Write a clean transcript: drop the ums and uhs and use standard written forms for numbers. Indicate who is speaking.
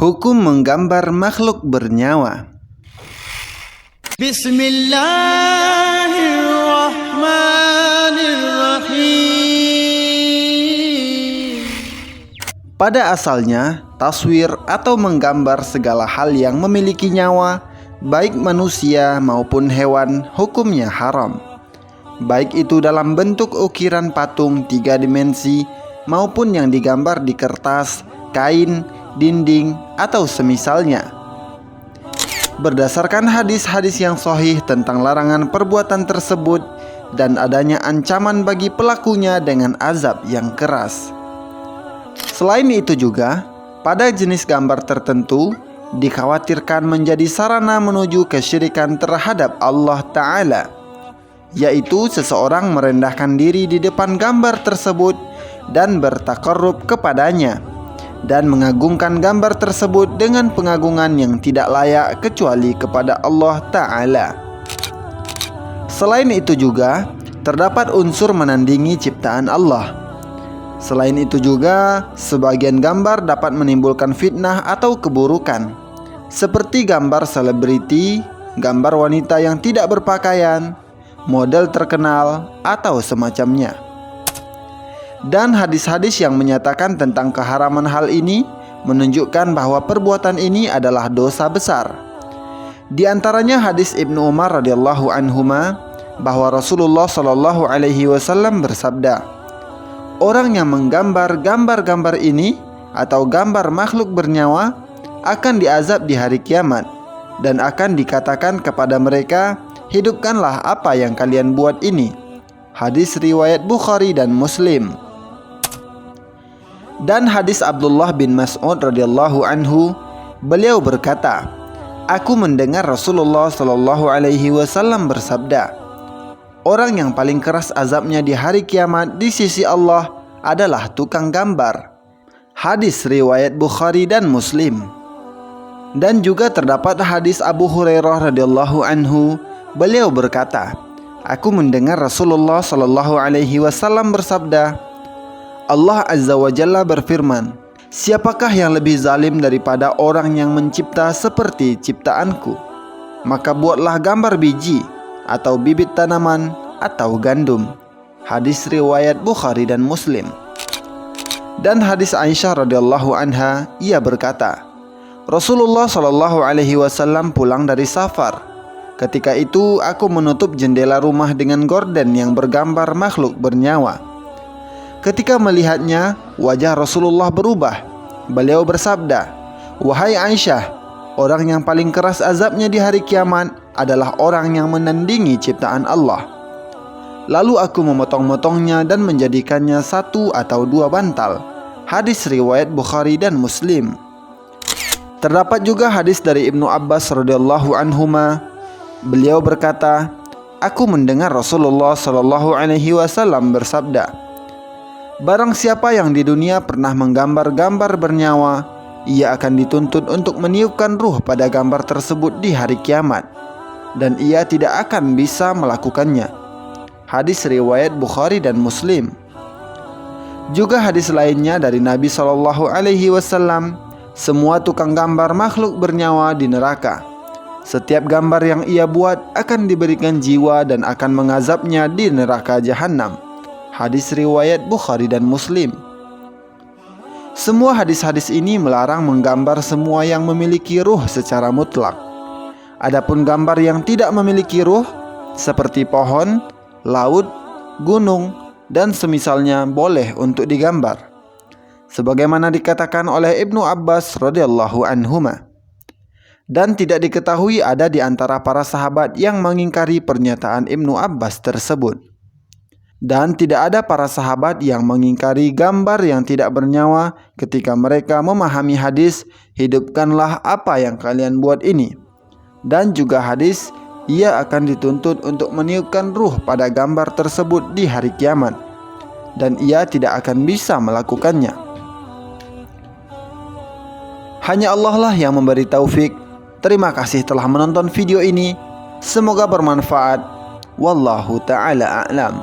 Speaker 1: Hukum menggambar makhluk bernyawa. Bismillahirrahmanirrahim. Pada asalnya, taswir atau menggambar segala hal yang memiliki nyawa, baik manusia maupun hewan, hukumnya haram. Baik itu dalam bentuk ukiran patung 3 dimensi maupun yang digambar di kertas, kain, dinding, atau semisalnya. Berdasarkan hadis-hadis yang sahih tentang larangan perbuatan tersebut dan adanya ancaman bagi pelakunya dengan azab yang keras. Selain itu juga, pada jenis gambar tertentu dikhawatirkan menjadi sarana menuju kesyirikan terhadap Allah Ta'ala, yaitu seseorang merendahkan diri di depan gambar tersebut dan bertakarrub kepadanya, dan mengagungkan gambar tersebut dengan pengagungan yang tidak layak kecuali kepada Allah Ta'ala. Selain itu juga, terdapat unsur menandingi ciptaan Allah. Selain itu juga, sebagian gambar dapat menimbulkan fitnah atau keburukan, seperti gambar selebriti, gambar wanita yang tidak berpakaian, model terkenal, atau semacamnya. Dan hadis-hadis yang menyatakan tentang keharaman hal ini menunjukkan bahwa perbuatan ini adalah dosa besar. Di antaranya hadis Ibnu Umar radhiyallahu anhuma bahwa Rasulullah shallallahu alaihi wasallam bersabda, "Orang yang menggambar gambar-gambar ini atau gambar makhluk bernyawa akan diazab di hari kiamat, dan akan dikatakan kepada mereka, hidupkanlah apa yang kalian buat ini." Hadis riwayat Bukhari dan Muslim. Dan hadis Abdullah bin Mas'ud radhiyallahu anhu, beliau berkata, "Aku mendengar Rasulullah shallallahu alaihi wasallam bersabda, orang yang paling keras azabnya di hari kiamat di sisi Allah adalah tukang gambar." Hadis riwayat Bukhari dan Muslim. Dan juga terdapat hadis Abu Hurairah radhiyallahu anhu, beliau berkata, "Aku mendengar Rasulullah shallallahu alaihi wasallam bersabda, Allah Azza wa Jalla berfirman, siapakah yang lebih zalim daripada orang yang mencipta seperti ciptaanku? Maka buatlah gambar biji atau bibit tanaman atau gandum." Hadis riwayat Bukhari dan Muslim. Dan hadis Aisyah radhiyallahu anha, ia berkata, Rasulullah shallallahu alaihi wasallam pulang dari safar. Ketika itu aku menutup jendela rumah dengan gorden yang bergambar makhluk bernyawa. Ketika melihatnya, wajah Rasulullah berubah. Beliau bersabda, "Wahai Aisyah, orang yang paling keras azabnya di hari kiamat adalah orang yang menandingi ciptaan Allah." Lalu aku memotong-motongnya dan menjadikannya 1 atau 2 bantal. Hadis riwayat Bukhari dan Muslim. Terdapat juga hadis dari Ibnu Abbas radhiyallahu anhuma. Beliau berkata, "Aku mendengar Rasulullah shallallahu alaihi wasallam bersabda, barang siapa yang di dunia pernah menggambar-gambar bernyawa, ia akan dituntut untuk meniupkan ruh pada gambar tersebut di hari kiamat, dan ia tidak akan bisa melakukannya." Hadis riwayat Bukhari dan Muslim. Juga hadis lainnya dari Nabi Shallallahu alaihi wasallam, semua tukang gambar makhluk bernyawa di neraka. Setiap gambar yang ia buat akan diberikan jiwa dan akan mengazabnya di neraka jahanam. Hadis riwayat Bukhari dan Muslim. Semua hadis-hadis ini melarang menggambar semua yang memiliki ruh secara mutlak. Adapun gambar yang tidak memiliki ruh, seperti pohon, laut, gunung, dan semisalnya boleh untuk digambar, sebagaimana dikatakan oleh Ibnu Abbas radhiyallahu anhuma. Dan tidak diketahui ada di antara para sahabat yang mengingkari pernyataan Ibnu Abbas tersebut. Dan tidak ada para sahabat yang mengingkari gambar yang tidak bernyawa ketika mereka memahami hadis, hidupkanlah apa yang kalian buat ini. Dan juga hadis, ia akan dituntut untuk meniupkan ruh pada gambar tersebut di hari kiamat, dan ia tidak akan bisa melakukannya. Hanya Allah lah yang memberi taufik. Terima kasih telah menonton video ini. Semoga bermanfaat. Wallahu ta'ala a'lam.